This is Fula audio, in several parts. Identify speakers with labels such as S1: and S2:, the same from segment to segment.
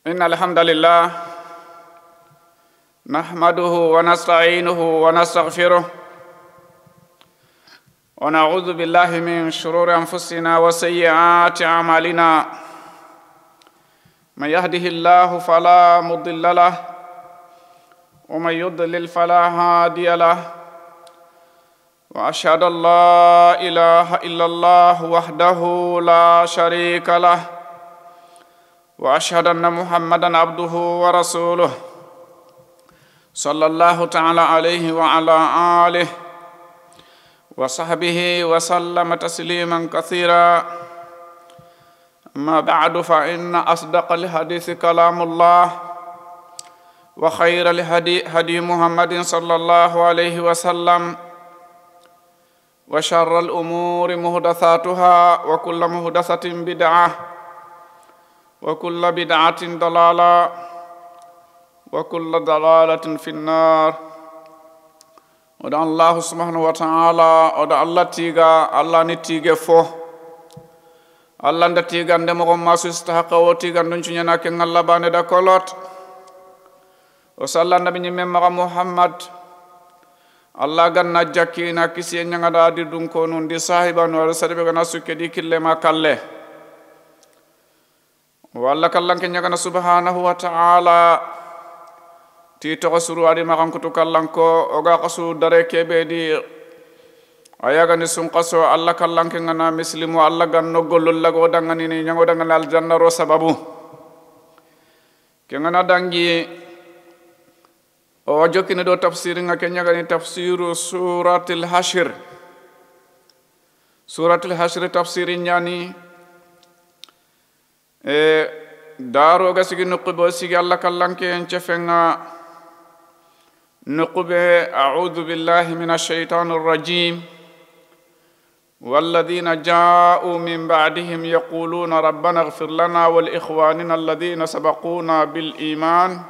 S1: إن الحمد لله نحمده ونستعينه ونستغفره ونعوذ بالله من شرور أنفسنا وسيئات أعمالنا من يهده الله فلا مضل له ومن يضلل فلا هادي له وأشهد أن لا إله إلا الله وحده لا شريك له وأشهد أن محمدًا عبده ورسوله صلى الله تعالى عليه وعلى آله وصحبه وسلم تسليما كثيرا. أما بعد فإن أصدق الحديث كلام الله وخير الهدي هدي محمد صلى الله عليه وسلم وشر الأمور محدثاتها وكل محدثة بدعة وكل بدعة ضلالة وكل ضلالة في النار. ودع الله سبحانه وتعالى ودع الله تيغا الله نتيغا فو الله نتيغا ندمغم ما سيستحق وتيغا ننشننا كن الله باني دا كولوت وصلى النبي ممغا محمد الله غنا جاكينا كسي نغا دي دون كونون دي صاحبان ورسالة غنا سوكي دي كله ما كله والله كلام كن يغنا سبحانه وتعالى تيتو سورو ادي ما كان كتو كلام كو اوغا قصو داري كبدي اياغا ني سونقسو الله كلام كن انا مسلم الله غنو غولول لا غو دانغاني ني نيغو دانغال الجنه رو سببو كن انا دانغي او جوكي ندو تفسير nga kenya gani tafsir suratul hashr tafsir nyani daro ga sigi nuqbo sigi Allah kallanke en cefenga nuqbe a'udhu billahi minash shaitanir rajim والذين جاءوا من بعدهم يقولون ربنا اغفر لنا ولإخواننا الذين سبقونا بالإيمان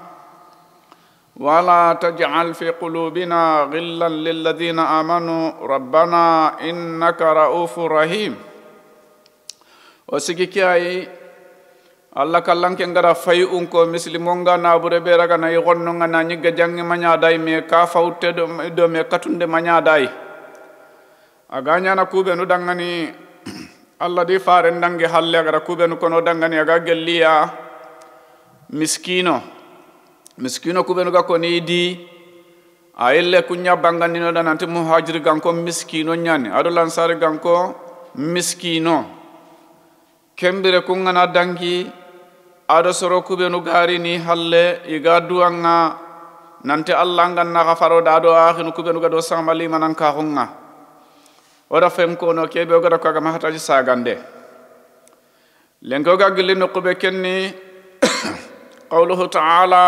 S1: ولا تجعل في قلوبنا غلا للذين آمنوا ربنا إنك رؤوف رحيم. وسigi kiai Allah kallanke ngara fay unko muslimonga na bure beraga na yigonno ngana nyiga jangi manya dai me ka fawte do me katunde manya dai aganya na kube no dangani Allah di fare ndange halle gara kube no kono dangani aga gelliya miskino kube no ga koni di ayelle kunya bangani no dananti muhajir ganko miskino nyane ado lansare ganko miskino kembere kungana dangi ado soro kubenu gari ni halle iga duanga nante Allah nganna gafaro dado akhinu kubenu gado samali manan ka hunga ora fem ko no kebe gado ko ga mahataji sagande lengo ga gilino kube kenni qawluhu ta'ala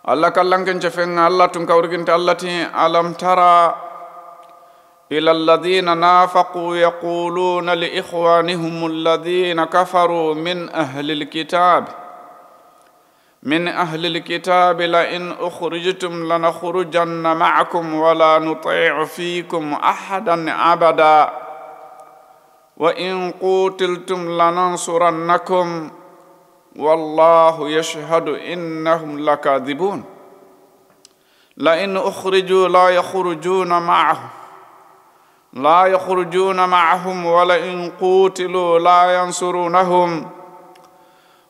S1: Allah kallangen jefenga Allah tun kawrginta allati alam tara إلى الذين نافقوا يقولون لإخوانهم الذين كفروا من أهل الكتاب لئن أخرجتم لنخرجن معكم ولا نطيع فيكم أحدا أبدا وإن قتلتم لننصرنكم والله يشهد إنهم لكاذبون لئن أخرجوا لا يخرجون معهم ولئن قوتلوا لا ينصرونهم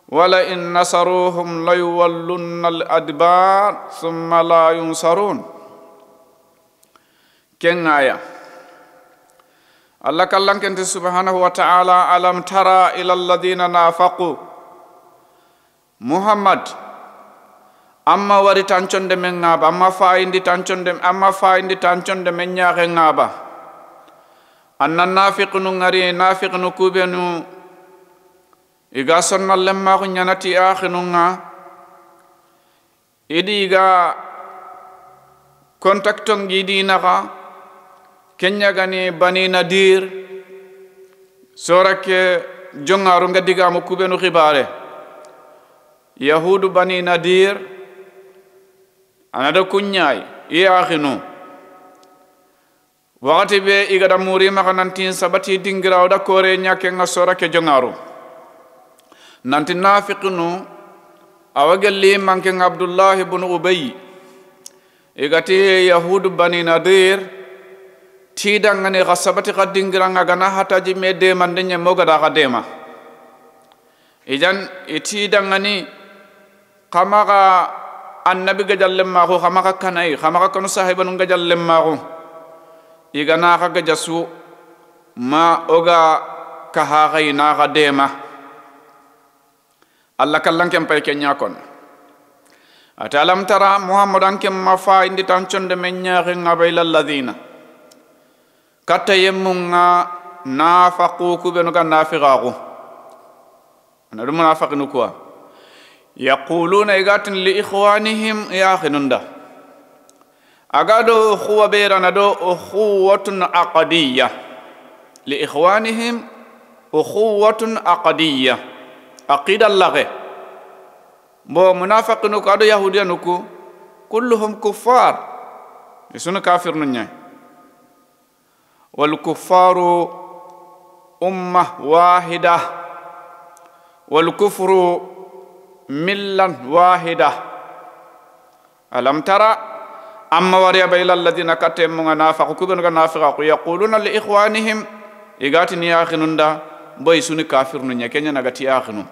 S1: ولئن نصروهم ليولن الأدبار ثم لا ينصرون. كن آية الله كلام كنت سبحانه وتعالى ألم ترى إلى الذين نافقوا محمد أما وري تانچون من غابا أما فايندي تانچون من نياغ غابا أن النافق نغري نافق نكوبنو إيغا سنة لما غنيانتي آخنونا إدي إيغا كونتاكتون جيدي نغا كنيا غني بني نادير سورك جونغارو غديغا مكوبنو خباره يهود بني نادير أنا دو كنياي آخنو wakati be igada muri makanantin sabati dingira oda kore nyake ngasora ke jongaru nanti nafiqunu awagelli manken Abdullah ibn Ubay igati Yahud bani Nadir tidangani gasabati kadingiranga gana hataji mede mandenya moga da kadema ijan itidangani kamaga annabi gajallemma ko kamaga kanai kamaga kanu sahiban gajallemma ko igana ka gajasu ma oga kahagaina kadema Allah kallan kem pay kenya kon atalam tara muhammadan kem mafa indi tanchonde menyaare ngabayla alladhina katta yemunga nafaqu kubenu ga nafiqaqu ana dum munafiqinu ko yaquluna igatin li ikhwanihim ya khinunda agado khuwa berana do khuwatun aqdiyya li ikhwanihim ukhuwatun aqdiyya aqida laghe bo munafiqinu ko ado yahudiyanu ko kulluhum kuffar isunu kafir nunya wal kuffaru ummah wahida wal kufru millan wahida alam tara amma wariya bayla alladhina katem nafaqu kubenu nafiqu yaquluna li ikhwanihim igati ni akhinunda boy sunu kafir nunya kenya nagati akhinu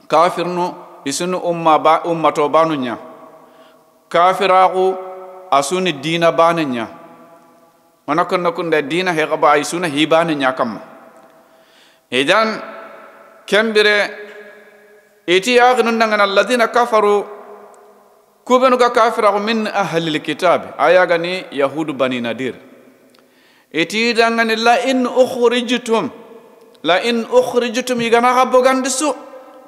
S1: kafir nu isunu ummato banunya kafiraku asuni dina banunya onakon nakunde dina he qaba isuna hibanunya kam idan kembire eti akhinu ndangana alladhina kafaru kubenu ka kafiraku min ahli alkitab ayagani yahudu bani nadir eti dangani la in ukhrijtum igana gabogandisu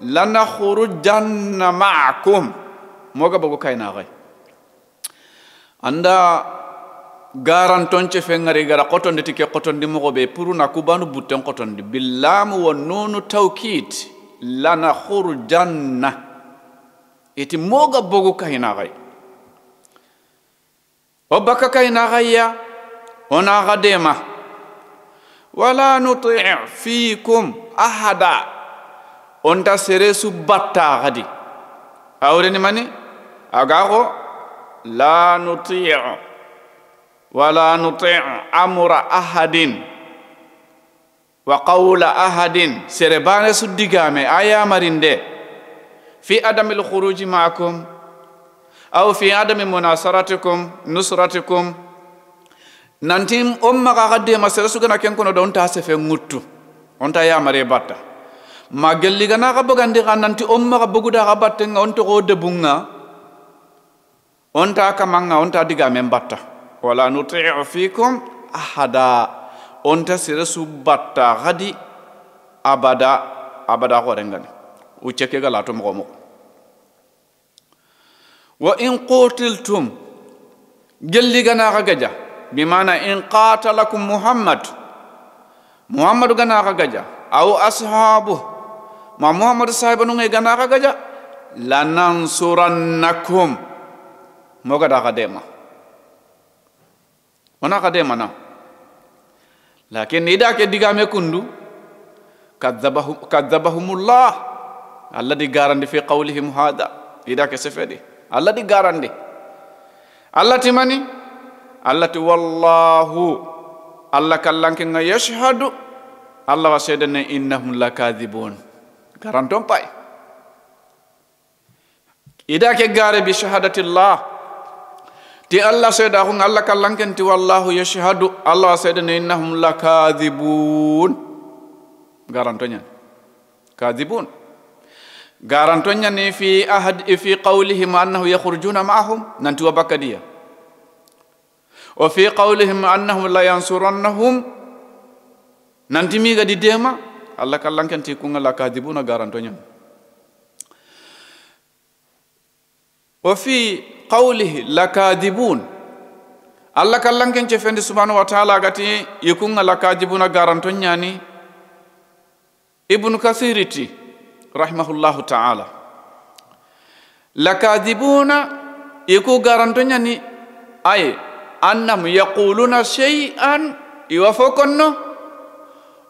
S1: lanakhrujanna ma'akum moga bogo kayna gay anda garantonce fengari gara qotonde tike qotondi mogo be puruna kubanu butten qotondi billamu wa nunu tawkid lanakhrujanna eti moga bogo kayna gay obaka kayna gayya ona gadema wala nuti' fiikum ahada onta seresu batta gadi awreni mani agago la nuti' wala nuti' amra ahadin wa qawla ahadin serebane suddigame aya marinde fi adamil khuruji ma'akum aw fi adami munasaratikum nusratikum nantim umma gadde masere sugana ken kono don ta sefe nguttu onta ya mare batta ma gelli gana ga bogandi nanti umma ga boguda ga batte onto go debunga onta kamanga onta diga men batta wala nuti'u fikum ahada onta sere su batta gadi abada ko rengani uceke ga lato mo wa in qutiltum gelli gana ga gaja bimana in qatalakum muhammad gana ka gaja aw ashabu ma muhammad sahibanu ngai gana ka gaja lanansurannakum moga da kadema ona kadema na lakin ida ke digame kundu kadzabahumullah alladhi garandi fi qawlihim hada ida ke sefedi alladhi garandi allah timani allati wallahu allah kallanke nga yashhadu allah wasedane innahum lakadhibun garanton pay ida ke gare bi shahadatillah ti allah seda ko allah kallanke ti wallahu yashhadu allah wasedane innahum lakadhibun garantonya kadhibun garantonya ni fi qawlihim annahu yakhrujuna ma'ahum nanti wabakadiya وفي قولهم أنهم لا ينصرنهم ننتمي غدي ديما الله كلام كان تيكون لا كاذبون غارانتونيا وفي قوله لا كاذبون الله كلام كان تفند سبحانه وتعالى غتي يكون لا كاذبون غارانتونيا ني ابن كثير رحمه الله تعالى لا كاذبون يكون غارانتونيا ني أي أنهم يقولون شيئا يوافقونه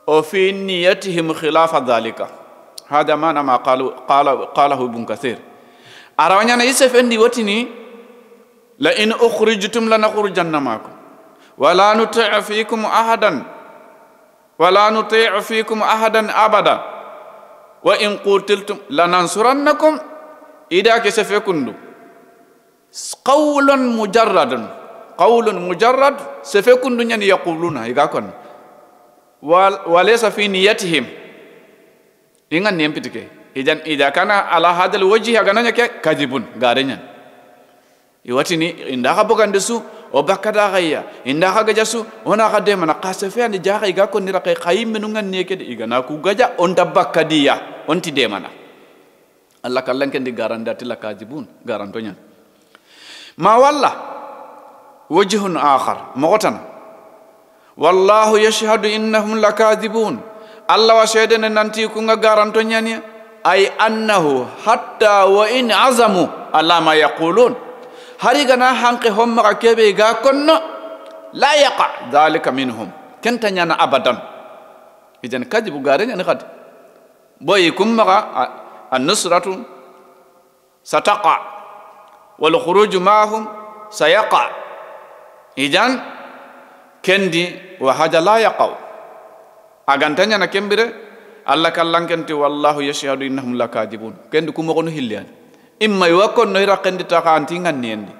S1: وفي نيتهم خلاف ذلك هذا ما قاله ابن كثير arawanya na isefendi watini la in ukhrijtum lanakhrujanna ma'akum wala nuti'u fikum ahadan abada wa in qutiltum lanansurannakum ida ke sefekundu qawlun mujarrad sefekundu nyani yaquluna igakon walaysa fi niyatihim ingan nempitike idan ida kana ala hadal wajhi agananya ke kadibun garenya iwatini inda habogande su o bakada gaya inda haga jasu ona gade mana qasefe ande jaga iga ko nira kay khayim menungan neke de igana ku gaja on tabakadiya on ti de mana Allah kallan ken di garandati la kadibun garantonya ma walla wajhun akhar mogotan wallahu yashhadu innahum lakadibun Allah wa shahidana nanti ku nga garantonya ni ay annahu hatta wa in azamu ala ma yaqulun hari gana hanke homma kebe ga konno la yaqa dhalika minhum kentanya na abadan idan kadibu garenya ni khad boy kumma an-nusratu sataqa wal khuruj ma'hum sayaqa idan kendi wa hada la yaqa agantanya na kembire Allah kallankenti wallahu yashhadu innahum lakadibun kendi kuma kono hillian imma wakon no iraqendi takanti ngannendi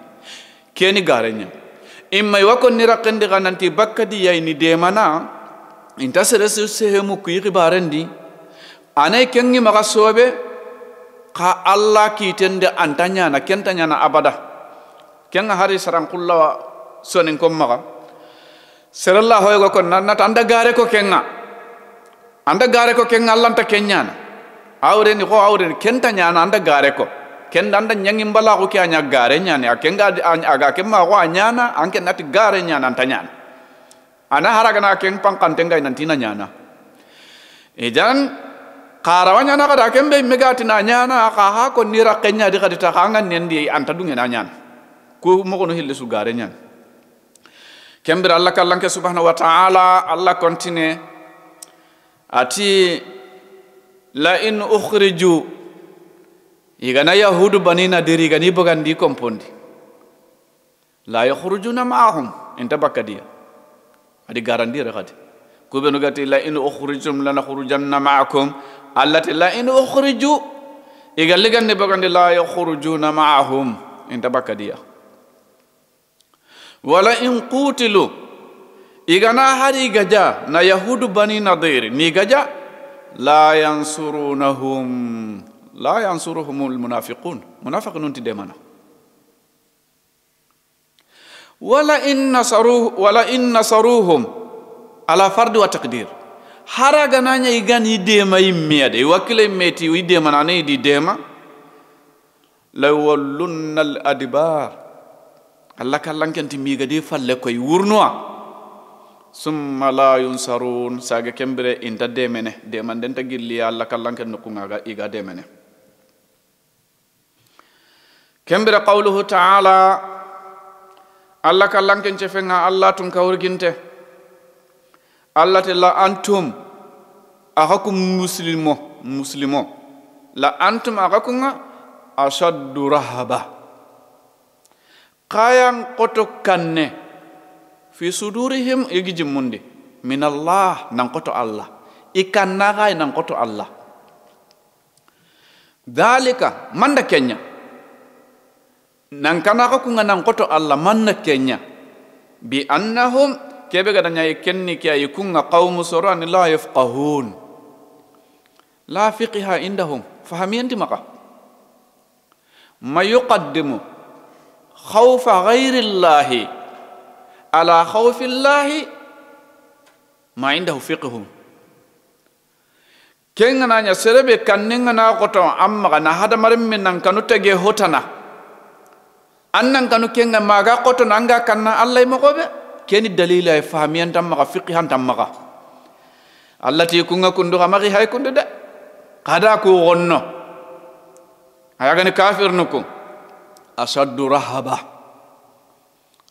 S1: keni garenya imma wakon ni raqendi gananti bakkadi yayni de mana inta seresu sehemu ku yibarendi anay kengi maka sobe ka Allah kitende antanya na kentanya na abada kenga hari sarang kulla sonin kom maka seralla hoygo kon nanna tanda gare ko kenga anda gare ko kenga Allah ta kenyana awreni ko awreni kentanya na anda gare ko kenda anda nyangi mbala ko kya gare nyane akenga aga kemma ko anyana anke nati gare nyana antanya ana haragana ken pangkantenga nantina nyana ejan karawanya na kada kembe megati na nyana aka ha ko nira kenya di kadita kangan nendi anta dungen anyana ku mo kono hille su gare nyana kembir Allah kallanke subhanahu wa ta'ala Allah continue ati la in ukhriju igana yahudu banina diri gani bogandi kompondi la yakhrujuna ma'ahum inta bakadiya adi garandira khadi kubenu gati la in ukhrijum lanakhrujanna ma'akum allati la in ukhriju igalle ganne bogandi la yakhrujuna ma'ahum inta bakadiya wala in qutilu igana hari gaja na yahudu bani nadir ni gaja la yansuruhumul munafiqun munafiqun ti demana wala in nasaruhum ala fardu wa taqdir haraga nanya igani dema immede wakile meti wi dema nane di dema la wallunnal adbar Allah kallankanti miga de falle koy wurnwa summa la yunsarun saga kembere inta demene demanden ta gilli Allah kallanken nukunga iga demene kembere qawluhu ta'ala Allah kallanken cefenga Allah tun kawrginte Allah te la antum akakum muslimo la antum akakunga ashaddu rahaba kayang koto kanne fi sudurihim igi jimmundi min Allah nang koto Allah ikan nagai nang koto Allah dalika manda kenya nang kanaka kunga nang koto Allah manda kenya bi annahum kebe gadanya ikenni kya ikunga qaumu surani la yafqahun la fiqha indahum fahamiyanti maka ma yuqaddimu khawfa ghairillahi ala khawfillahi ma indahu fiqhum kenga nanya serebe kannenga na koto amma na hada marim min nan kanu tege hotana annan kanu kenga maga koto nanga kanna Allah mo gobe keni dalila e fahamiyan tam maka fiqhan tam maka Allah ti kunga kundu mari hay kundu de kada ku gonno ayaga ni kafir nuku ashaddu rahaba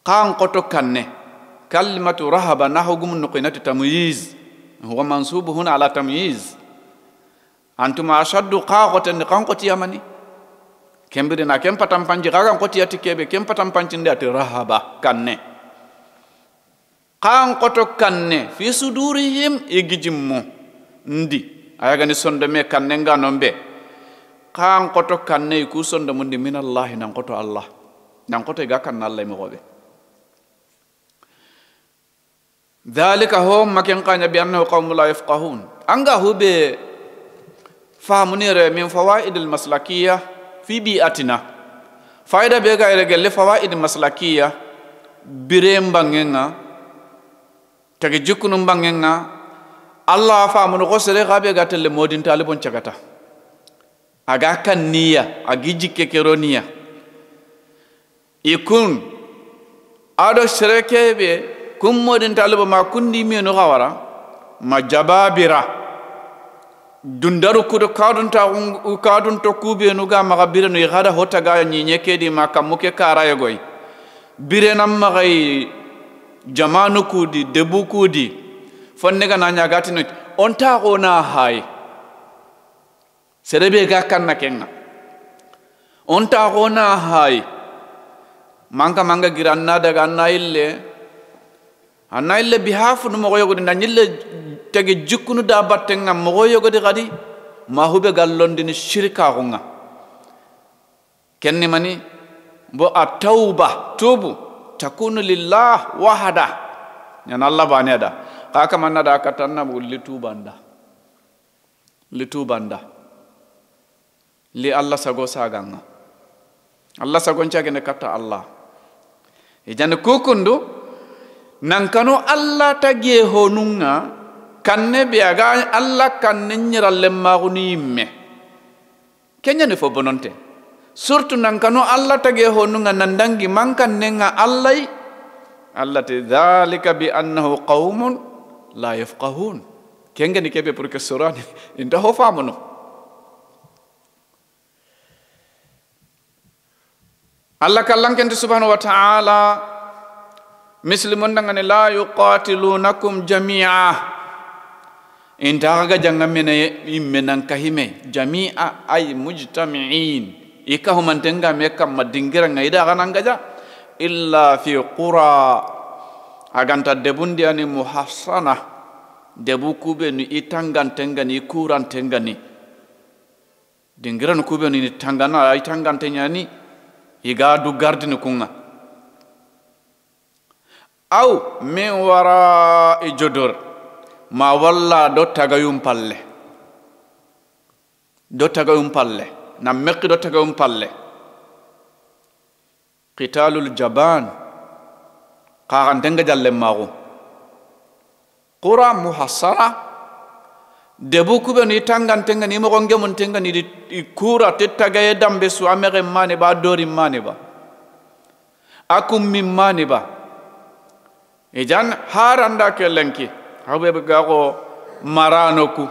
S1: قان قطو كنه كلمة رهبة نحوكم نقينة تمييز هو منصوب هنا على تمييز أنتم أشد قاقة قان قطي يمني kembiri na kem patam panji gagan koti ati kebe kem patam panji ndati rahaba kanne kan koto kanne fi sudurihim igijimmu ndi ayagani sonde me kanne nga nombe kan koto kanne ku sonde mundi minallahi nan koto Allah nan koto ga kan Allah mi gobe dhalika hum makin qanya bi annahu qaumun la yafqahun anga hube famunire min fawaidil maslakiyya fi bi'atina faida be ga regelle fawaid maslakiyya birem bangenga tagi jukunum bangenga Allah famunu ko sere gabe ga telle modin talibon cagata aga kan niya agi jikke keroniya ikun ado sere kebe kum modin talibo ma kundi mi no gawara ma jababira dundaru kudo kadun to kube no ga maga bireno yada hota ga nyinye kedi ma kamuke kara yegoy birenam magay jamanu kudi debu kudi fonne ga nanya gatino on ta ona hay serebe ga kanna kenna on ta ona hay manga giranna daga anna ille bihafu no mo yogodi nanyille tege jukunu da battenga mo yogodi gadi ma hube gallondi ni shirka gonga kenni mani bo at-tauba tubu takunu lillah wahada yana Allah bani ada kaka manna da katanna bu litubanda li Allah sago saganga Allah sago nchage ne katta Allah ejane kukundu nankano Allah tagye honunga kanne biaga Allah kanne nyiralle maguni me kenya ne fo bononte surtout nankano Allah tagye honunga nandangi mankanne nga Allah te dhalika bi annahu qaumun la yafqahun kenga ni kebe pour que sorani inda ho famuno Allah kallanken subhanahu wa ta'ala muslimun dangane la yuqatilunakum jami'a inta ga jangamene immenan kahime jami'a ay mujtami'in ikahum tenga mekam madingira ngaida kanangaja illa fi qura aganta debundi ani muhassana debu kube ni itangan tengani kuran tengani dingiran kube ni tangana itangan tenyani iga du gardini kunga aw min wara ijodur ma walla do tagayum palle na mekki do tagayum palle qitalul jaban qaran denga jalle mago qura muhassara debu kube ni tangan tenga ni mo gonge mun tenga ni kura tettagaye dambe su amere mane ba dori mane ba akum min mane ba ejan haranda kelenki habe gago maranoku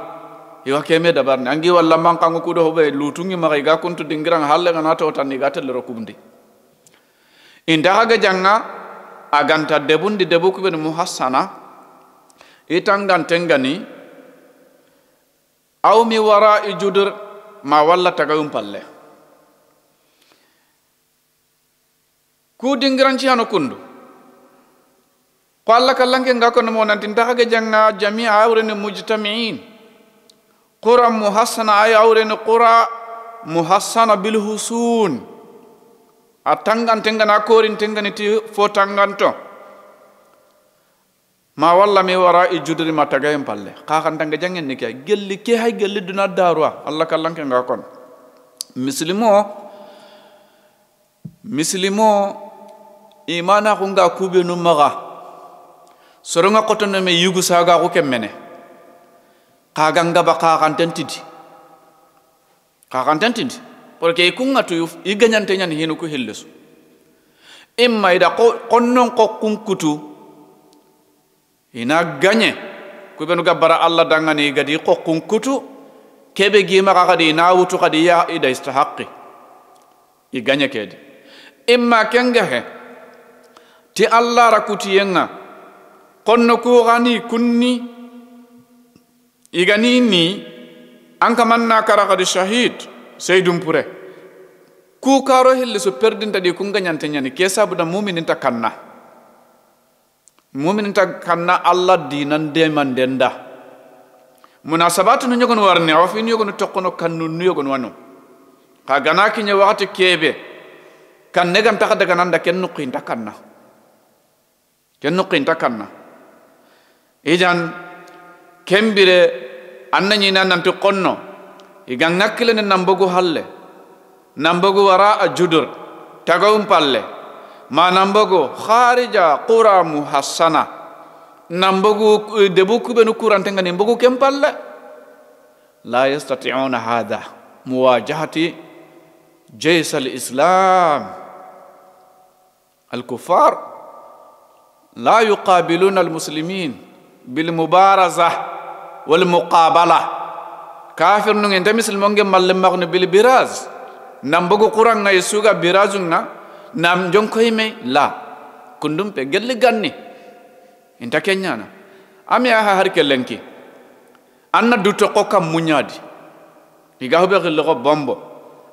S1: iwa keme dabarne angi walla mankango kudo hobe lutungi mari ga kuntu dingirang halle ngana to tan ni gatel rokubundi inda ga janga aganta debundi debuku ben muhassana itangan tengani aw mi wara ijudur ma walla tagayum palle ku dingiranci hano kundu Allah kallanke ngako no nanti ndaka janga jami'a awrene mujtami'in qura muhassana ay awrene qura muhassana bil husun atangan tengana korin tengani ti fotanganto ma walla mi wara ijudri matagayem palle ka kan tanga jangen ni kay gelli ke hay gelli duna darwa Allah kallanke ngako mislimo imana ko nga kube no maga soronga kotono me yugu saga ko kemmene kaganga ba kakantentidi porque ikunga tu iganyante nyani hinu ko hellesu imma ida konnon ko kunkutu ina ganye ko benu gabbara Allah dangani gadi ko kunkutu kebe gima kadi na wutu kadi ya ida istahaqqi iganye kede imma kenga he ti Allah rakuti yenga konno ko gani kunni igani ni anka manna kara kadi shahid saydum pure ku karo hilli su perdinta di kunga nyantenya ni kesa buda mu'minin ta kanna Allah dinan de mandenda munasabatu nu nyogon warne wa fi nyogon tokkono kannu nyogon wano ka ganaki nya wakati kebe kan negam taka daga nanda ken nuqin takanna ijan kembire annani nan to qonno igan nakile ne nambogu halle nambogu wara ajudur tagaum palle ma nambogu kharija qura muhassana nambogu debu kubenu kurante ngani mbogu kempalle la yastati'una hadha muwajahati jays al-islam al-kuffar la yuqabiluna al-muslimin bil mubaraza wal muqabala kafir nu ngente muslimonge malle magno bil biraz nambogo qur'an ngay suga birazunna nam jonkoy me la kundum pe gelle ganni inta kenyana ami ha har kelenki anna duto ko kam munyadi diga hobe gelle ko bombo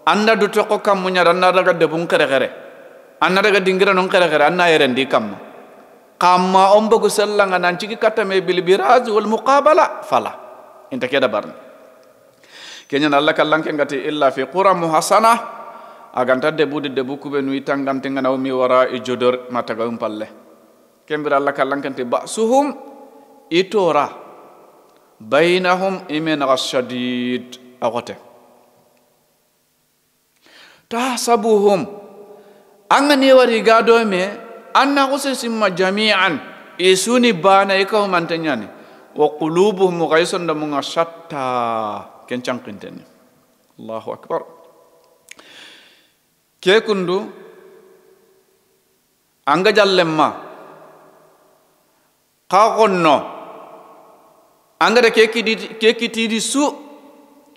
S1: anna duto ko kam munyada anna daga debun kere anna daga dingira non kere anna yerendi kam kama ombogo sellanga nan cigi katame bil biraz wal muqabala fala inta keda barni kenya Allah kallanke ngati illa fi qura muhasana aganta debu kube nu itangante ngana mi wara e jodor mataga palle kembira Allah kallanke te basuhum itora bainahum imen ashadid agote tahsabuhum angani wari gado me anna usisimma jami'an isuni bana ikaw mantanyani wa qulubuhum ghaysun da munga shatta kencang kinteni Allahu akbar ke kundu anga jallemma ka gonno anga de kekiti su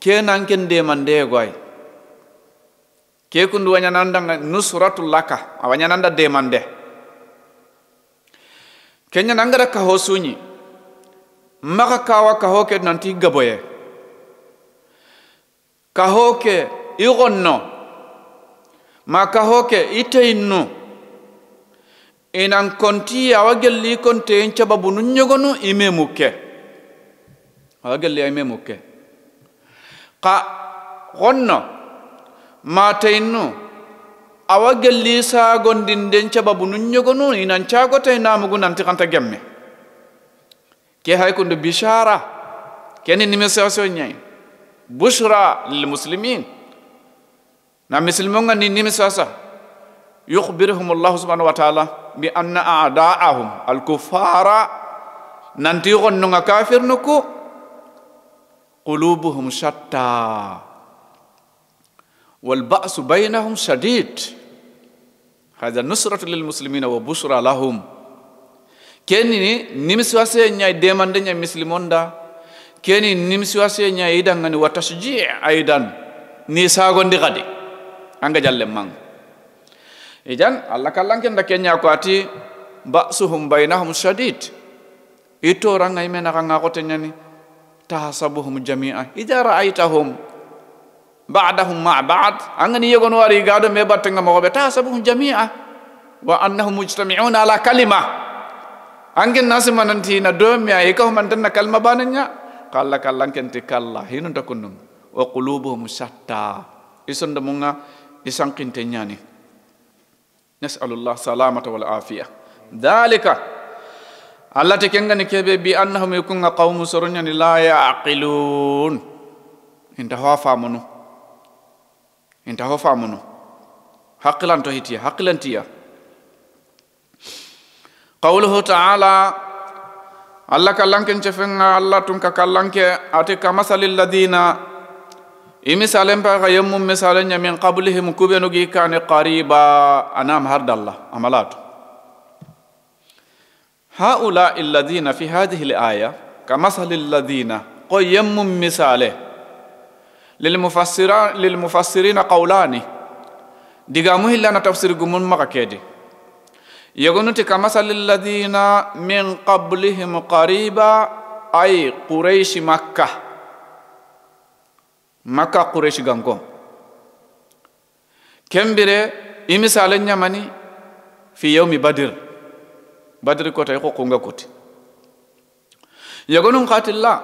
S1: kenan kende mande goy ke kundu wanyananda nusratul laka awanyananda de mande kenya nangara ka hosunyi maka kawa ka hoke nanti gaboye ka hoke igonno maka hoke iteinu inan konti awagelli konte encha babu nunyogonu ime mukke awagelli ime mukke ka gonno mateinu awagelli sa gondinden cababu nun nyogonu inan cagote namugu nanti kanta gemme ke hay kundu bishara keni nimesaso nyai bushra lil muslimin na muslimonga ni nimesasa yukhbiruhum Allah subhanahu wa ta'ala bi anna a'da'ahum al kuffara nanti gonnunga kafir nuku qulubuhum shatta wal ba'su bainahum shadid هذا نصرة للمسلمين وبشرى لهم كني نمسواسي نيا ديمان دنيا مسلمون دا كني نمسواسي نيا إيدان غني وتشجيع أيضا نيساغون دي غادي أنجا جالم مان إذن الله كلام كن دكنيا كواتي بأسهم بينهم شديد itu orang yang menakang ngakotnya ni tahasabuhum jami'ah idza ra'aitahum ba'dahum ma' ba'd angani yegon wari gado me battenga mo be tasabuhum jami'a wa annahum mujtami'una ala kalima angin nasima nanti na do mi ay ko man tan kalma bananya kala kallan kenti kala hinun takunnum wa qulubuhum shatta ison damunga isangkinte nyani nas'alullah salamata wal afiyah dalika Allah tekengani kebe bi annahum yakunga qaumun surunya la yaqilun inta hafa munu haqilan to hitiya haqilantiya qawluhu ta'ala Allah kallanken cefenga Allah tunka kallanke ate kamasalil ladina imisalem pa yamum misalenya min qablihim kubenu gi kane qariba anam hardallah amalatu haula alladhina fi hadhihi al-aya kamasalil ladina qayyamum misale للمفسرين قولاني دغامو هلانا تفسير غمون مكاكيدي يغنوتي كمثل الذين من قبلهم قريبا أي قريش مكة قريش غانكو kembire imisalen nyamani fi yawmi badr ko tay ko kunga kuti yagonun qatilla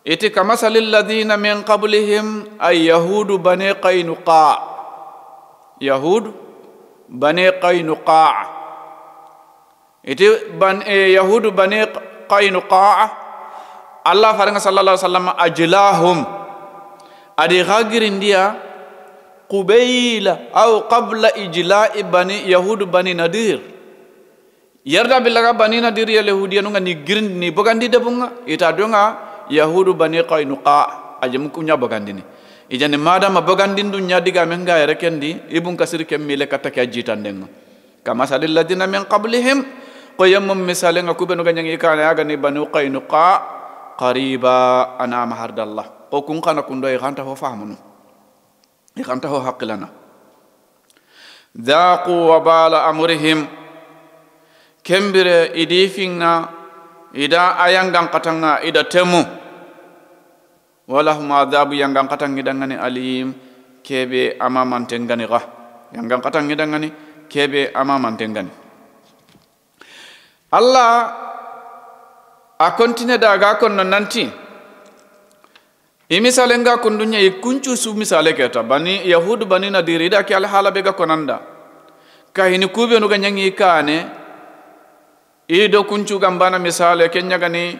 S1: iti kamasalil ladina min qablihim ay yahudu bani qaynuqa iti yahudu bani qaynuqa Allah faranga sallallahu alaihi wasallam ajlahum adi ghagirindia qubayla aw qabla ijla'i bani yahudu bani nadir yarda billaga bani nadir ya yahudiya nunga ni girin ni bogandi debunga ita donga yahudu bani qaynuqa ajam kunya bogandi ni ijani madama bogandi dunya diga men ga rekendi ibun kasir kemmile kataka jitandenga kama salil ladina min qablihim qayyamum misalenga kubenu ganyangi kana aga ni bani qaynuqa qariba ana mahardallah ko kun kana kundo e ganta ho fahmunu e ganta ho haqqilana dhaqu wabala amrihim kembire idifinga ida ayangang katanga ida temu walahum adhabu yangang katangi dangani alim kebe amamantengani ga yangang katangi dangani kebe amamantengani Allah a continue daga kon nanti imisale nga kundunya ikunchu su misale keta bani yahudu bani nadiri da ki al hala bega konanda kahini kube no ganyangi kane ido kunchu gambana misale kenya gani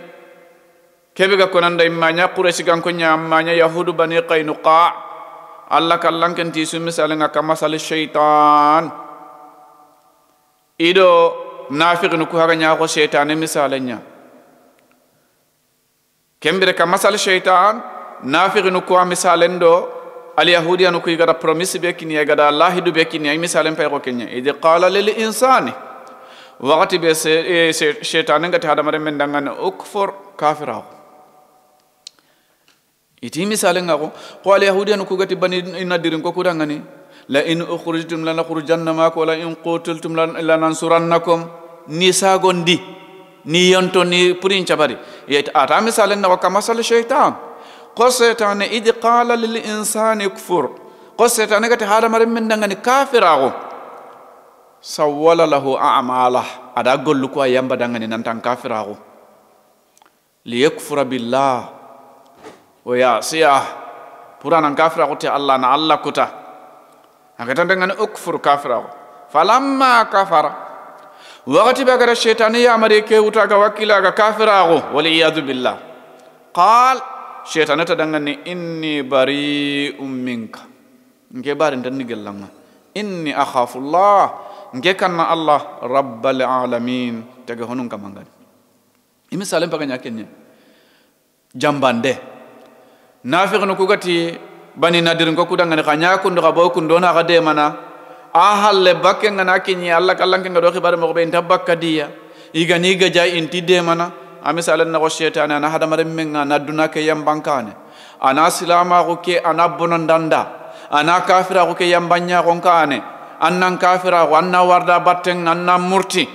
S1: kebe ga konanda imanya quraish gan konya amanya yahudu bani qaynuqa alla kallan kenti su misale nga kamasal shaytan ido nafiqnu ku haga nya ko shaytan misalenya kembere kamasal shaytan nafiqinu ko misalen do al yahudiyanu ko igada promise be kini igada allah du be kini ay misalen pay ko kenya id qala lil insani waqti be shaytan ngati hada mare men dangane ukfur kafira iti misalen ngako ko al yahudiyanu ko gati bani nadirin ko kudangani la in ukhrijtum lana khurjanna ma ko la in qutiltum lana nansurannakum nisa gondi ni yonto ni purin chabari yet ata misalen na kamasal shaytan qasatan id qala lil insani kfur qasatan gati hada mare men dangani kafirago sawwala lahu a'malah ada gollu ko yamba dangani nan tan kafirago li yakfura billah wa ya'siyah purana kafirago te Allah na Allah kuta agata dangani ukfur kafirago falamma kafara waqti bagara shaytan ya mare ke wuta ga wakila ga kafirago wal iyad billah qal shaytan ta dangane inni bari'um minka nge barin tan nigellanga inni akhafu Allah nge kanna Allah rabbal alamin taga honun kamangani imisalen paganya kenya jambande nafiqnu ko gati bani nadir ko kudangane khanya ko ndo gabo ko ndona gade mana ahalle bakke ngana kinyi Allah kallanke ngado khibar mo be tabakka dia igani ga jay inti de mana amisalan na shaytan ana hada mare menga na duna ke yambankane ana silama ko ke ana bonandanda ana kafira ko ke yambanya ko kane annan kafira ko anna warda batten anna murti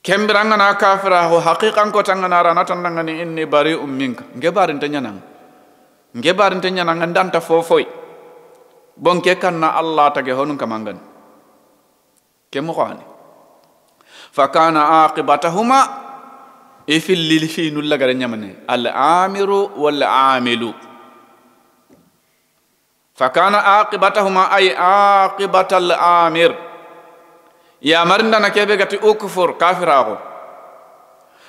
S1: kembiranga na kafira ko haqiqan ko tangana rana tangani inni bari'um minka ngebarin tanyana ngandanta fofoy bonke kanna Allah tage honun kamangan kemo khani fakana aqibatahuma ifil lil fi nulla gara nyamane al amiru wal amilu fakana aqibatahuma ay aqibatal amir ya marinda na kebe gati ukfur kafirago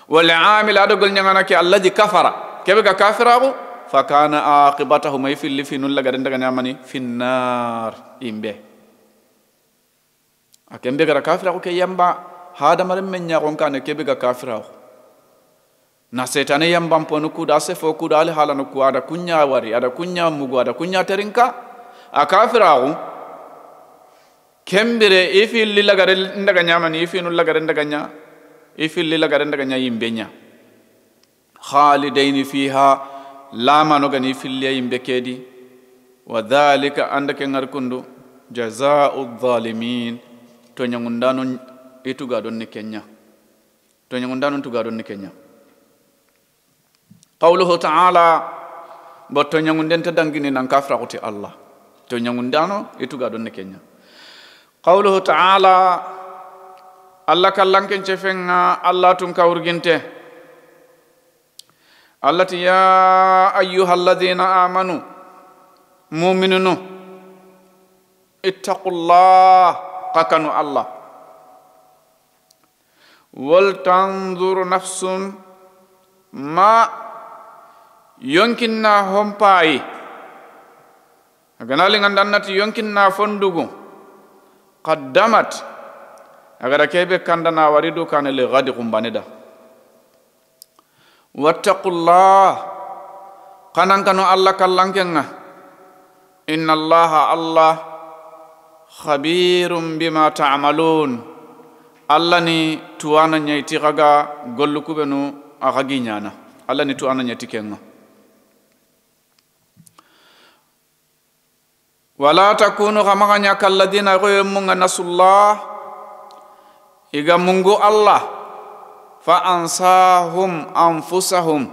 S1: wal amil adogol nyangana ke alladhi kafara kebe ga kafirago fakana aqibatahuma ifil lil fi nulla gara ndaga nyamani finnar imbe akembe gara kafirago ke yamba hada marim menya gon kana kebe ga kafirago na setane yambam ponu kuda se fo kuda al halanu ku ada kunya wari ada kunya mugu ada kunya terinka akafirago kembere ifil lilagare ndaga nyamani ifinu lagare ndaga nya ifil lilagare ndaga nya yimbenya khalidain fiha lama no gani fil yimbe kedi wa dhalika andake ngarkundu jazaa'u dhalimin to nyangundano ituga don ni Kenya to nyangundano tuga don ni Kenya qawluhu ta'ala botto nyangunden ta dangini nan kafra ko ti Allah to nyangundano ituga don kenya qawluhu ta'ala Allah kallanken cefenga Allah tun kawrginte allati ya ayyuhalladhina amanu mu'minunu ittaqullah qakanu Allah wal tanzur nafsun ma yonkinna hompai aganali ngandannati yonkinna fondugo qaddamat agara kebe kandana waridu kana li ghadi qumbanida wattaqullah kanankano Allah kallankenga innallaha Allah khabirum bima ta'malun Allah ni tuana nyaiti kaga gollu kubenu akagi nyana Allah ni tuana nyati kenga wala takunu khamaganya kalladina ghaymunga nasullah iga mungu Allah fa ansahum anfusahum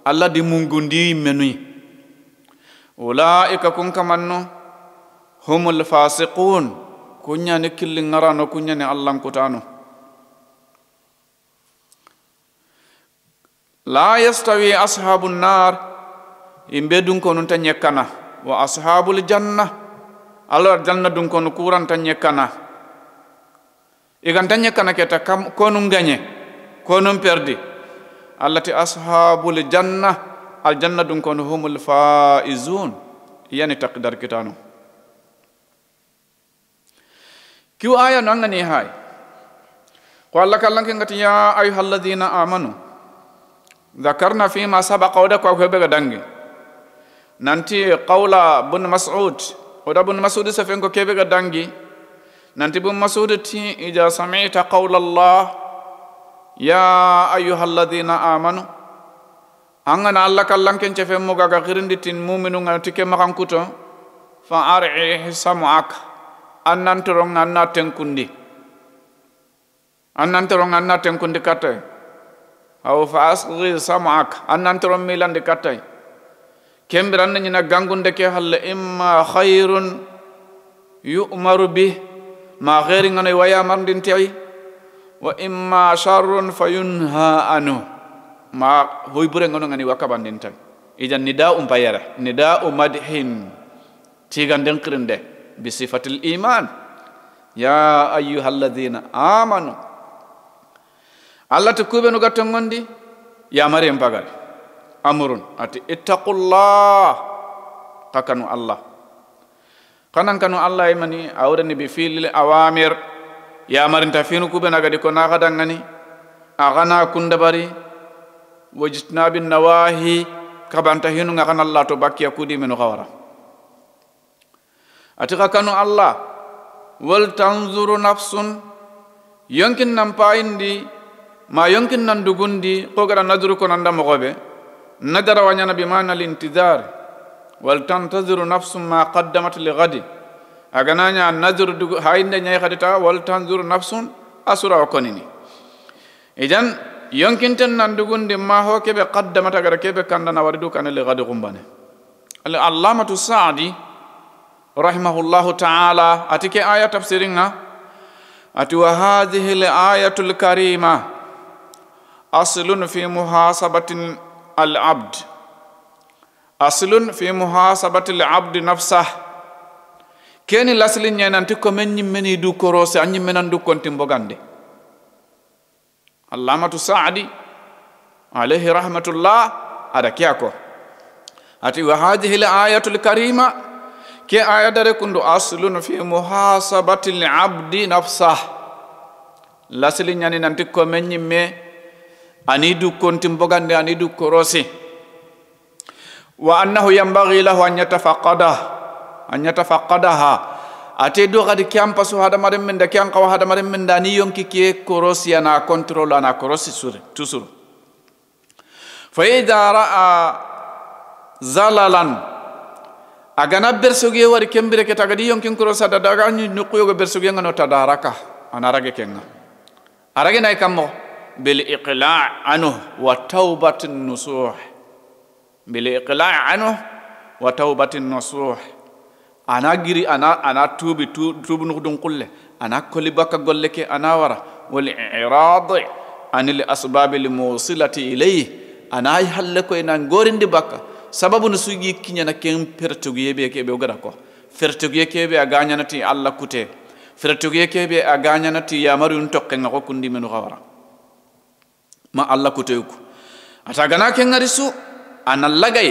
S1: Allah di mungundi menui ulaika kun kamanno humul fasiqun kunya ne killing ngarano kunya ne Allah kutano la yastawi ashabun nar imbe dun kono tanyekana wa ashabul jannah Allah janna dun kono kuran tanyekana igan tanyekana keta kam kono nganye kono perdi allati ashabul jannah al janna dun kono humul faizun yani taqdar kitano kiu aya nangani hay ko Allah kallanke ngati ya ayyuhalladhina amanu dhakarna fima sabaqa wada ko bega dangi nanti qawla bun mas'ud wada bun mas'ud safen ko kebega dangi nanti bun mas'ud ti ija sami'ta qawla Allah ya ayyuhalladhina amanu angana Allah kallanke cefe mo gaga girindin mu'minu ngati ke makankuto fa ar'i sam'aka annantorong anna tenkundi katay aw fa asghir sam'ak annantorong milande katay kembiran nyina gangunde ke halle imma khairun yu'maru bih ma ghairi ngane waya marndin tay wa imma sharrun fayunha anu ma hoybure ngono ngani wakabandin tay ijan nida payara nida madhin tiganden kirinde bisifatil iman ya ayyuhalladhina amanu Allah tukubenu gatongondi ya maryam pagal amrun ati ittaqullah takanu Allah kanu Allah imani awrani bi fil awamir ya marin tafinu kubena gadi ko na gadangani agana kundabari wajtnabin nawahi kabanta hinu ngakana Allah to bakya kudi menu khawara atika kanu Allah wal tanzuru nafsun yonkin nan paindi ma yonkin nan dugundi ko gara nadru ko nanda mogobe nadara wanya nabi mana lintidar wal tantaziru nafsun ma qaddamat li ghadi agananya nadru dugu hainde nyay khadita wal tanzuru nafsun asura konini idan yonkin tan nan dugundi ma ho kebe qaddamat gara kebe kandana waridu kan li ghadi gumbane al allamatu Sa'di rahimahullahu ta'ala atike aya tafsiringa ati wa hadhihi al-ayatul karima aslun fi muhasabatin al-abd aslun fi muhasabati al-abd nafsah keni laslin nyananti ko men nyimeni du korose anyi menan du konti mbogande allamatu Sa'di alayhi rahmatullah ada kiyako ati wa hadhihi al-ayatul karima ke aya dare kundu aslun fi muhasabati al-abdi nafsah lasli nyani nanti ko menni me anidu konti mbogande anidu korosi wa annahu yanbaghi lahu an yatafaqadaha ate do gadi kyam pasu hada mare men da kyam qaw hada mare men da ni yonki ke korosi ana control ana korosi sur tusur fa idha ra'a zalalan agana bersoge wari kembire ke tagadi yonkin korosa da daga ni nukuyo bersoge ngano tadaraka anarage kenga arage nay kammo bil iqla' anhu wa tawbatin nusuh bil iqla' anhu wa tawbatin nusuh ana giri ana tubi nu dun kulle ana koli baka golle ke ana wara wal i'rad anil asbab al musilati ilayhi ana ay halle ko ina gorindi baka sababu no sugi kinya na ken pertugiye be kebe ogara ko fertugiye kebe aganya nati alla kute fertugiye kebe aganya nati yamaru ntokke ngako kundi menu gawara ma alla kute ku atagana ken ngarisu ana lagay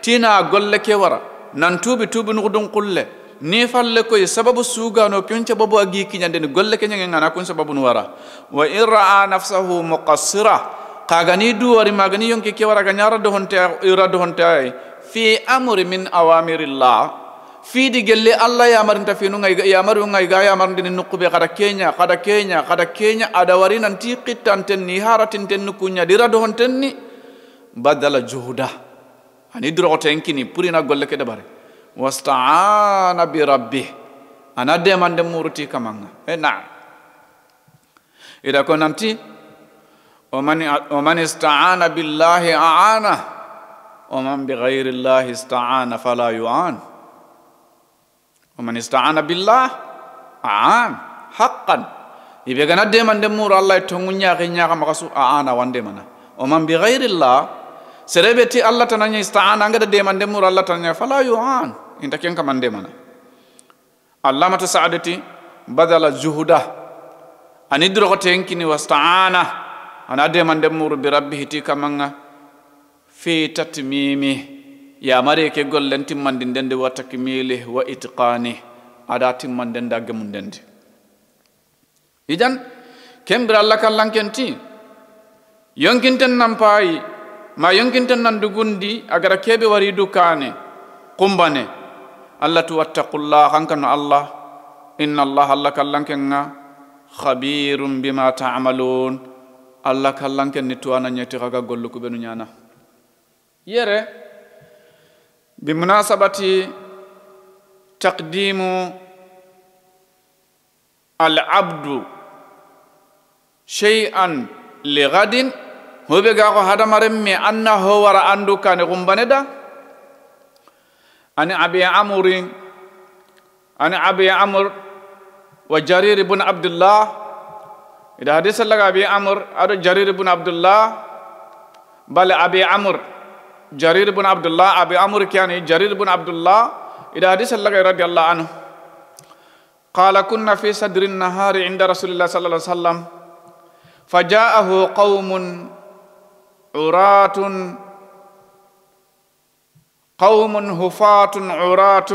S1: tina golle ke wara nan tubi no dun kulle ni falle ko sababu suga no kenca babu agi kinyande ni golle ke nyanga na kun sababu no wara wa irra nafsuhu muqassira kagani duwari magani yonke ke wara ganyara do honte irado honte fi amri min awamirillah fi di gelle Allah ya marinta fi no ngai ya maru ngai ga ya marinde nukube kada kenya ada wari nanti qitanten ni haratin ten nukunya dirado honten ni badala juhuda ani drote enkini purina golle ke dabare wasta'ana bi rabbih ana demande muruti kamanga na ida ko nanti ومن استعان بالله أعانه ومن بغير الله استعان فلا يعان ومن استعان بالله أعان حقا يبقى ندم دمور الله تونغنيا غنيا مقصو أعانا وندمنا ومن بغير الله سربتي الله تنانيا استعان أنغد دم دمور الله تنانيا فلا يعان إنت كين كمان دمنا الله متساعدتي بدل الجهود أن يدرغتين كني واستعانه ana de man demuru bi rabbihi ti kamanga fi tatmimi ya mare ke gollen timmandi ndende wa takmili wa itqani ada timmande ndagge mun ndende ijan kembira Allah kallan kenti yonkinten nan payi ma yonkinten nan dugundi agara kebe wari dukane kumbane Allah tu wattaqullah hankano Allah inna Allah kallan kenga khabirum bima ta'malun Allah kallan ken ni tuana nyeti kaga gollu ku benu nyana yere bi munasabati taqdimu al abdu shay'an li ghadin hobe ga ko hadamare mi anna ho wara andu kane gumbane da ani abi amr wa jarir ibn abdullah إذا حديث الله أبي عمرو أو جرير بن عبد الله بل أبي عمرو جرير بن عبد الله أبي عمرو كان جرير بن عبد الله إذا حديث الله رضي الله عنه قال كنا في صدر النهار عند رسول الله صلى الله عليه وسلم فجاءه قوم هفاة عراة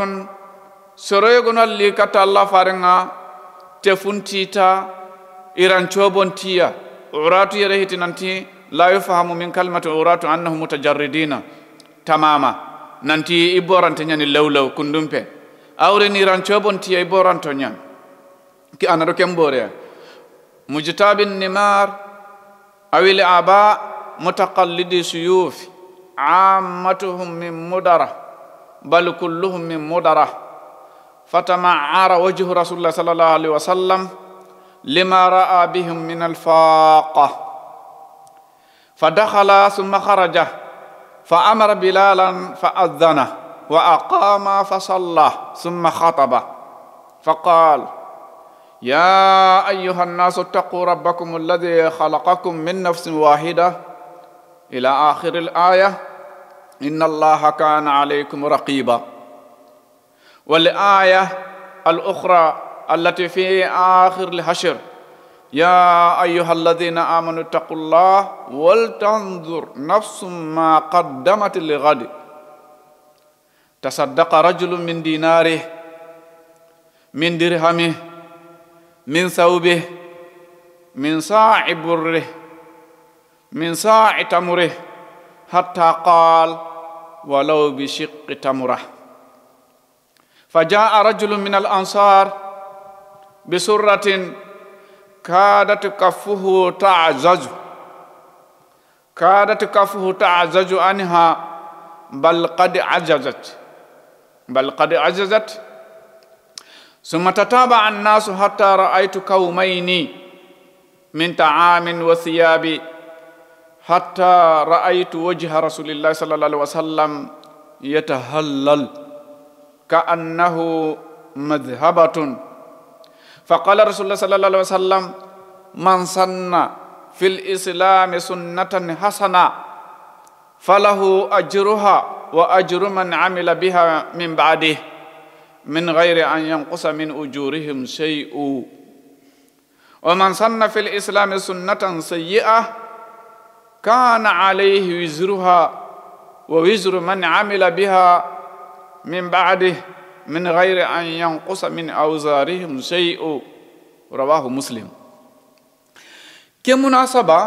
S1: سريغنا اللي كتا الله فارنا تفنتيتا إيران شوبون تيا عراتو يرهيت ننتي لا يفهم من كلمة عراتو أنهم متجردين تماما ننتي إبوران تنيان اللولو كندومبي أورين إيران شوبون تيا إبوران تنيان كي أنا ركيم بوريا مجتاب النمار أو الآباء متقلدي سيوف عامتهم من مدرة بل كلهم من مدرة فتمعر وجه رسول الله صلى الله عليه وسلم لما رأى بهم من الفاقة فدخل ثم خرج فأمر بلالا فأذن وأقام فصلى ثم خطب فقال يا أيها الناس اتقوا ربكم الذي خلقكم من نفس واحدة إلى آخر الآية إن الله كان عليكم رقيبا والآية الأخرى التي في آخر الحشر يا أيها الذين آمنوا اتقوا الله ولتنظر نفس ما قدمت لغد تصدق رجل من ديناره من درهمه من ثوبه من صاع بره من صاع تمره حتى قال ولو بشق تمره فجاء رجل من الأنصار بسرة كادت كفه تعزج عنها بل قد عجزت ثم تتابع الناس حتى رأيت كومين من طعام وثياب حتى رأيت وجه رسول الله صلى الله عليه وسلم يتهلل كأنه مذهبة. فقال رسول الله صلى الله عليه وسلم من سن في الإسلام سنة حسنة فله أجرها وأجر من عمل بها من بعده من غير أن ينقص من أجورهم شيء ومن سن في الإسلام سنة سيئة كان عليه وزرها ووزر من عمل بها من بعده من غير أن ينقص من أوزارهم شيء. رواه مسلم. كمناسبة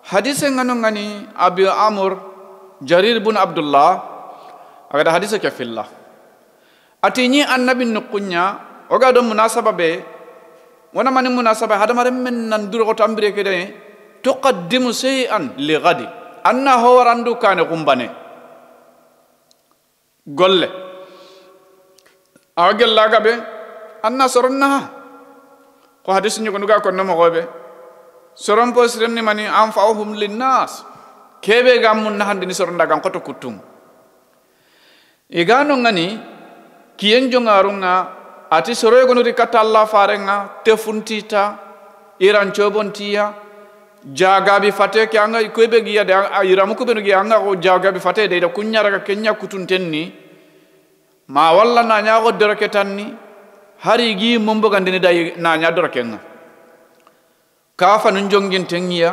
S1: حديث غني أبي عمرو جرير بن عبد الله هذا حديث كفي الله أتيني النبي نقنيا وقعد مناسبة به وانا من مناسبة هذا مرة من ندور قطعمبري كده تقدم شيئا لغد أنه هو رندو كان قنبانه قل أقول لك به أن سرناها وحديث نيكونوغا كنا مغوبه سرم بوسرني ماني أنفعهم للناس كيف غامون نهاندني سرندا غام كتو كتوم إيغانو غني كيين جونغارونغا أتي سروي غنو ريكاتا الله فارنغا تفونتيتا إيران چوبونتيا jagabi fate ke anga ikoybe giya de iramu ko benu giya anga ko jagabi fate de kunya raga kenya kutuntenni ma walla na nya go doroke tanni hari gi mombo gandini dai na nya doroke nga kafa nun jongin tengiya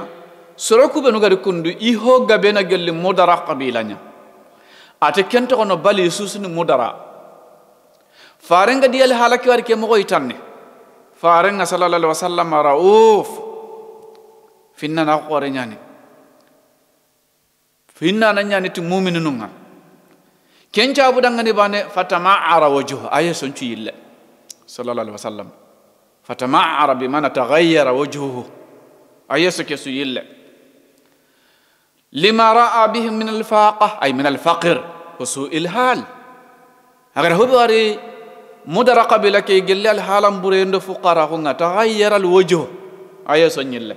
S1: soroku benu gari kundu iho gabe na gelle modara qabilanya ate kento kono bali susuni modara farenga diyal halaki war ke mo go itanne farenga sallallahu alaihi wasallam rauf finna na ko renyani finna na nyani ti mu'minununga kenja budanga ni bane fatama'ara wajhu ayason ci yille sallallahu alaihi wasallam fatama'ara bi man taghayyara wajhuhu ayaso ke su yille lima ra'a bihim min al-faqah ay min al-faqr wa su'il hal agar hubari mudara qabila ke gelle al-halam burendo fuqara ko ngata taghayyara al-wajhu ayason yille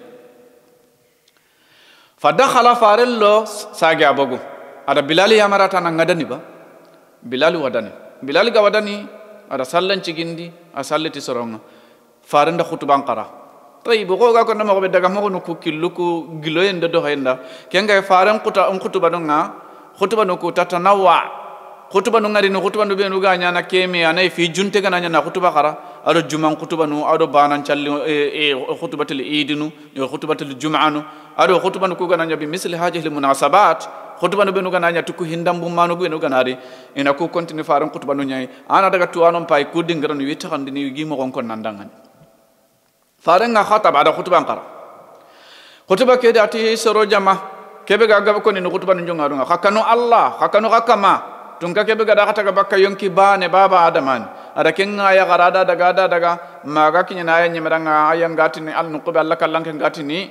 S1: فدخل فارلو ساجي أبوغو ada Bilal yamarata na ngadani ba Bilal wadani Bilal ga wadani ada sallan cigindi a sallati soronga faranda khutban qara tay bu ko ga ko namo be daga mo no ku killuku giloyende do hayenda kenga faran khutba no nga khutba no ku tatanawa khutba no ngari no khutba no be no ga nyana keme anay fi junte ga nyana khutba qara ado juman khutba no ado banan challi khutbatul idinu khutbatul jum'anu ado khutba no ku ga nyabi misli hadhihi almunasabat khutba no be no ga nya tukku hindam bu manu be no ga nari ina ku continue faran khutba no nyai ana daga tuwanon pay ku dingaran wi taxandini gi mo kon nandangan faran nga khatab ada khutba qara khutba ke dati soro jama kebe ga ga ko ni khutba no jonga nga hakano Allah hakano hakama tunka kebe ga dakata ga bakka yonki bane baba adaman ada kenga ya garada daga maga kinya na ya nyimranga ayang gatini al nuqba Allah kallanke gatini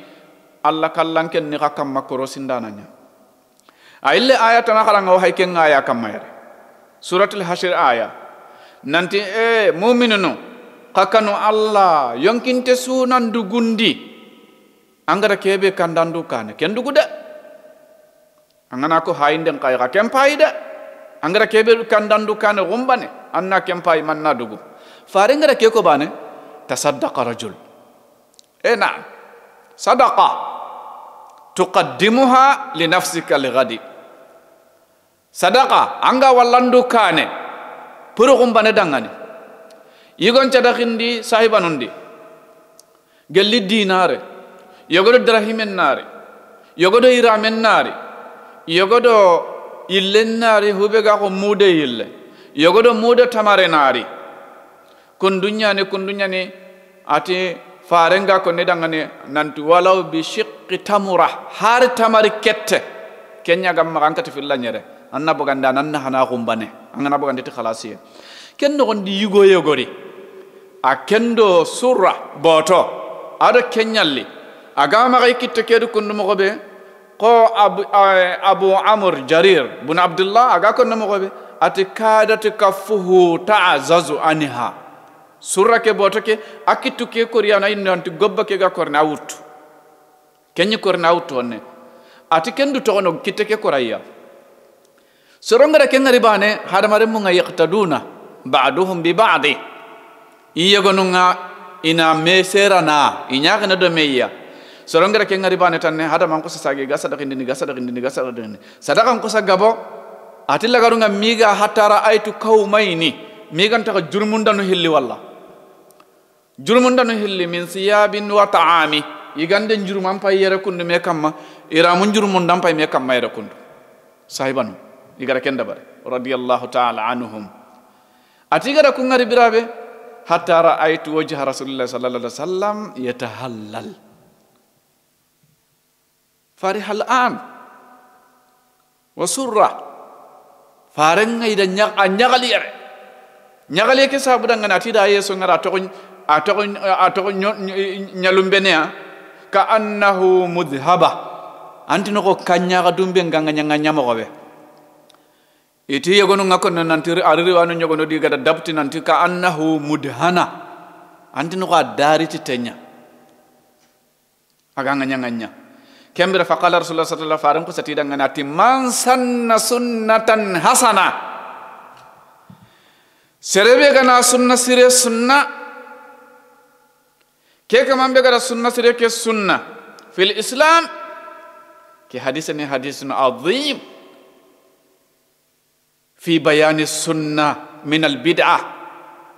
S1: Allah kallanke ni hakam makoro sindananya aylle ayata na kala ngaw hay kenga ya kamayre suratul hasyr aya nanti mu'minunu hakano Allah yonkinte sunan dugundi angara kebe kandandu kane kendu guda angana ko haynden kayga kempayda angara kebe kandandu kane gumbane anna kempay manna dugu farengara keko bane tasaddaqa rajul na sadaqa tuqaddimuha li nafsika li ghadi sadaqa anga wallandu kane puru gumbane dangane yigon cadakhindi sahibanundi gelli dinare yogodo drahimen nare yogodo iramen nare yogodo illen nare hubega ko mude ille yogodo mude tamare nari kundunya ne ati farenga ko nedangane nanti walaw bi shiqqi tamura har tamari kette kenya gam magankati fillanyere anna boganda nanna hana gumbane angana bogande ti khalasiye kendo gondi yugo yogori akendo surra boto ada kenyalli agama gay kitte kedu kundu mo be ko abu amr jarir bun abdullah aga ko no mo be ati kadat kafuhu ta'azazu anha surra ke boto ke akitu ke koriyana inanti gobba ke ga korna wuttu kenyi korna wuttu onne ati kendu to no kitte ke koraya sorongara kengari bane hadamare munga yaqtaduna ba'duhum bi ba'di iyagonunga ina meserana inyagana do meya sorongara kengari bane tanne hadaman ko sasage gasa dakindini sadakan ko sagabo atilla garunga miga hatara aitu kaumaini migan taka jurmundanu hilli walla jurmundanu hilli min siyabin wa ta'ami igande jurman pay yere kundu me kamma ira mun jurmundam pay me kamma yere kundu sahibanu igara kenda bare radiyallahu ta'ala anhum atigara kungari birabe hatta ra'aytu wajha rasulullah sallallahu alaihi wasallam yatahallal farihal an wasurra farenga ida nyagali yere nyagali ke sabu danga nati da yeso ngara to nyalumbenea ka annahu mudhaba antino ko kanyaga dumbe nganga nyama gobe iti yegonu ngako nanti ariri wanu nyogono di gada dabti nanti ka annahu mudhana antino ko dari titenya aga nganya kembira faqala rasulullah sallallahu alaihi wasallam ko satida nganati man sanna sunnatan hasana serebe gana sunna sire sunna ke kamambe gara sunna sire ke sunna fil islam ke hadithani hadithun azim fi bayani sunna min al bid'ah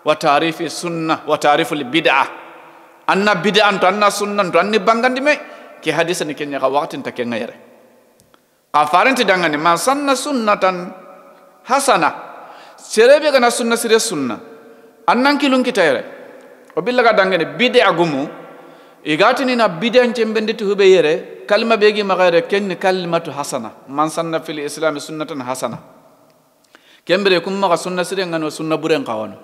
S1: wa ta'rif sunna wa ta'rif al bid'ah anna bid'an to anna sunnan to anni bangandi me ke hadithani kenya ka waqtin ta kenga yere afaranti dangane ma sanna sunnatan hasana serebe gana sunna sire sunna annan kilun kitayre o billaga dangane bid'a gumu igatini na bid'a cembendi to hube yere kalma begi magare ken kalimatu hasana man sanna fil islam sunnatan hasana kembere kum maga sunna sire ngano sunna buren kawano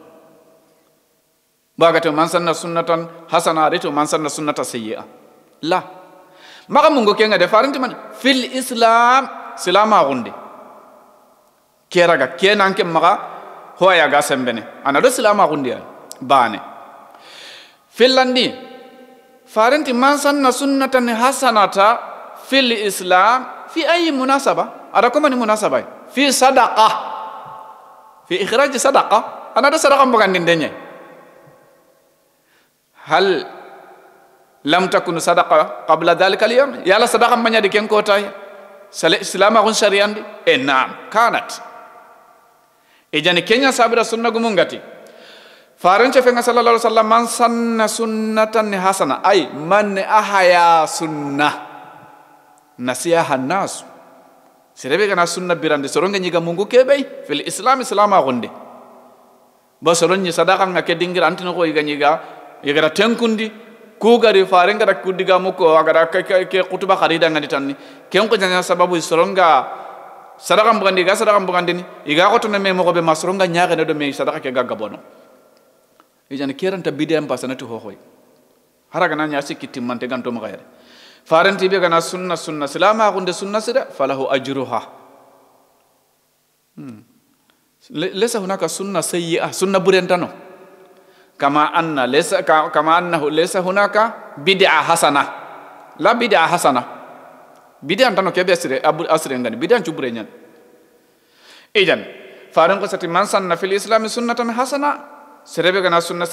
S1: bagate man sanna sunnatan hasana reto man sanna sunnata sayyi'a la maga mungo kenga de faranti man fil islam silama gunde keraga kenan ke maga hoya ga sembene anado silama gunde bane filandi faranti man sanna sunnatan hasanata fil islam fi ayi munasaba ada ko mani munasaba fi sadaqa fi ikhraj sadaqa anado sadaqa mbagandin denye hal lam takun sadaqa qabla dhalika al-yawm yala sadaqa manyadi ken ko tay islam agun shariandi na'am kanat ejani kenya sabira sunna gumungati faranche fenga sallallahu alaihi wasallam man sanna sunnatan hasana ay man ahaya sunna nasiha nas serebe kana sunna birande soronga nyiga mungu kebe fil islam agunde ba soronyi sadaqa ngake dingira antino ko yiga nyiga yigara tenkundi kugari farenga dak kudiga muko agara ke kutuba kharida ngani tanni ken ko janya sababu soronga sadaqa mbugandi ni iga ko to me mo ko be masronga nyaage ne do me sadaqa ke gaggabono ijani keranta bidem pasanatu hohoy haraga na nyasi kitimante ganto mo gayre faranti be gana sunna salama gunde sunna sida falahu ajruha laysa hunaka sunna sayyi'ah sunna burentano kama annahu laysa hunaka bid'ah hasana la bid'ah hasana bid'ah antano kebe asire ngani bid'ah chubure nyan ijan faran ko sati man sanna fil islam sunnatan hasana serebe gana sunna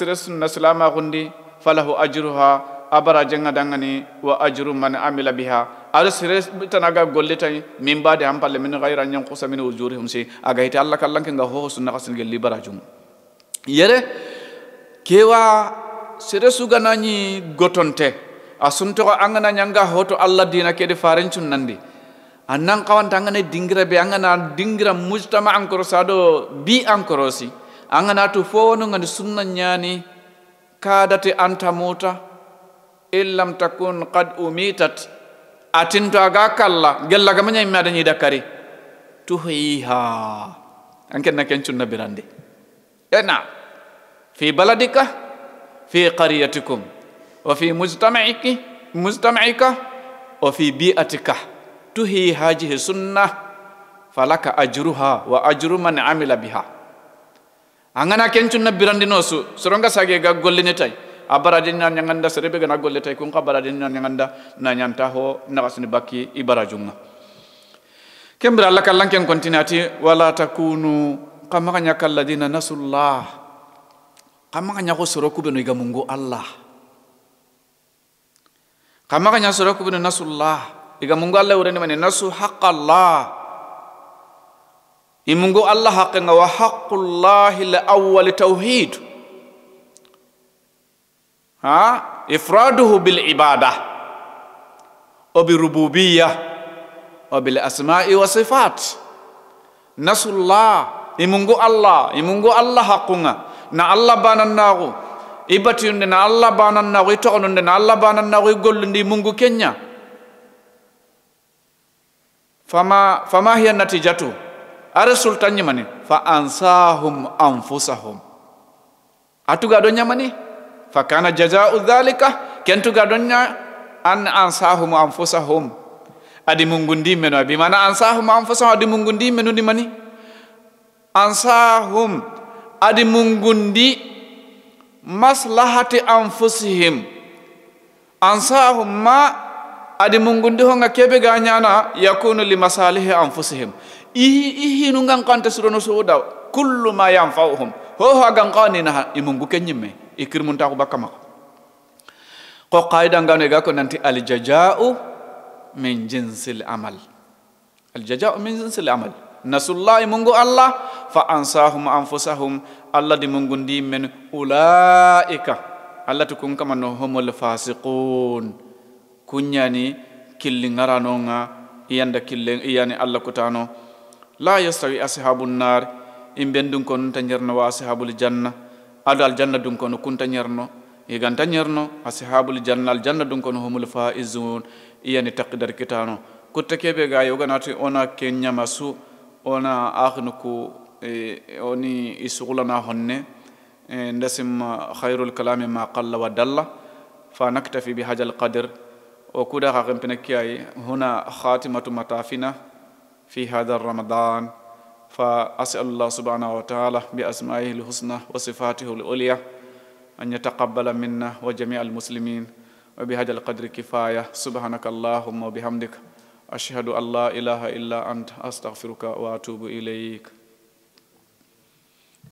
S1: salama gundi falahu ajruha abara jenga dangani wa ajru man amila biha ar sire tanaga golletay min bade am palle min ghayra nyam qusa min ujurihum si aga hita allah kallan ke nga ho sunna kasin gel liberajum yere kewa sire suganani gotonte asunto ko angana nyanga hoto allah dina kede farencun nandi annan kawan tangane dingira be angana dingira mujtama ankoro sado bi ankorosi angana tu fono ngani sunna nyani kadate anta mota illam takun qad umitat atinto aga kalla gella gamanya imada ni dakari tuhiha anken na kencun na birande ena fi baladika fi qaryatikum wa fi mujtama'ika wa fi bi'atika tuhi hajihi sunnah falaka ajruha wa ajru man amila biha angana kencun na birande nosu soronga sage ga gollene tay abaradin nan nyanganda serebe gana golle tay kun kabaradin nan nyanganda na nyanta ho nakasini bakki ibarajunga kembra Allah kallan ken kontinati wala takunu kama kanya kalladina nasullah kama kanya ko soro kubeno iga mungu Allah kama kanya soro kubeno nasullah iga mungu Allah urene mane nasu haqqallah imungu Allah haqqanga wa haqqullahi la awwal tauhid ifraduhu bil ibadah wa bi rububiyyah wa bil asma'i wa sifat nasullah imungu Allah haqqunga na Allah banannago ibatiyunde na Allah banannago itokonunde na Allah banannago gollundi mungu kenya fama hiya natijatu are sultannya mani fa ansahum anfusahum atuga donya mani fa kana jazaa'u dhalika kentuga donya an ansahum anfusahum adi mungundi meno bi mana ansahum anfusahum adi mungundi meno di mani ansahum adi mungundi maslahati anfusihim ansahum ma adi mungundi honga kebe ganyana yakunu li masalihi anfusihim ihi nungan kante surono suuda kullu ma yanfa'uhum ho hagan qani na imungu kenyime ikirmun ta ko bakama ko qaida ngane ga ko nanti al jazaa'u min jinsil amal al jazaa'u min jinsil amal nasullahi mungu Allah fa ansahum anfusahum Allah di mungundi men ulaika Allah tukun kama no humul fasiqun kunyani killingaranonga iyanda killen iyani Allah kutano la yastawi ashabun nar imbendun kon tanyerno wa ashabul janna adal janna dun kon kun tanyerno igan tanyerno ashabul janna al janna dun kon humul faizun iyani taqdar kitano kutakebe ga yoganati ona kenya masu ona akhnuku oni isugulana honne ndasim khairul kalami ma qalla wa dalla fa naktafi bi hajal qadr wa kuda khampena kiyai huna khatimatu matafina في هذا رمضان فأسأل الله سبحانه وتعالى بأسمائه الحسنى وصفاته العليا أن يتقبل منا وجميع المسلمين وبهذا القدر كفاية سبحانك اللهم وبحمدك أشهد أن لا إله إلا أنت أستغفرك وأتوب إليك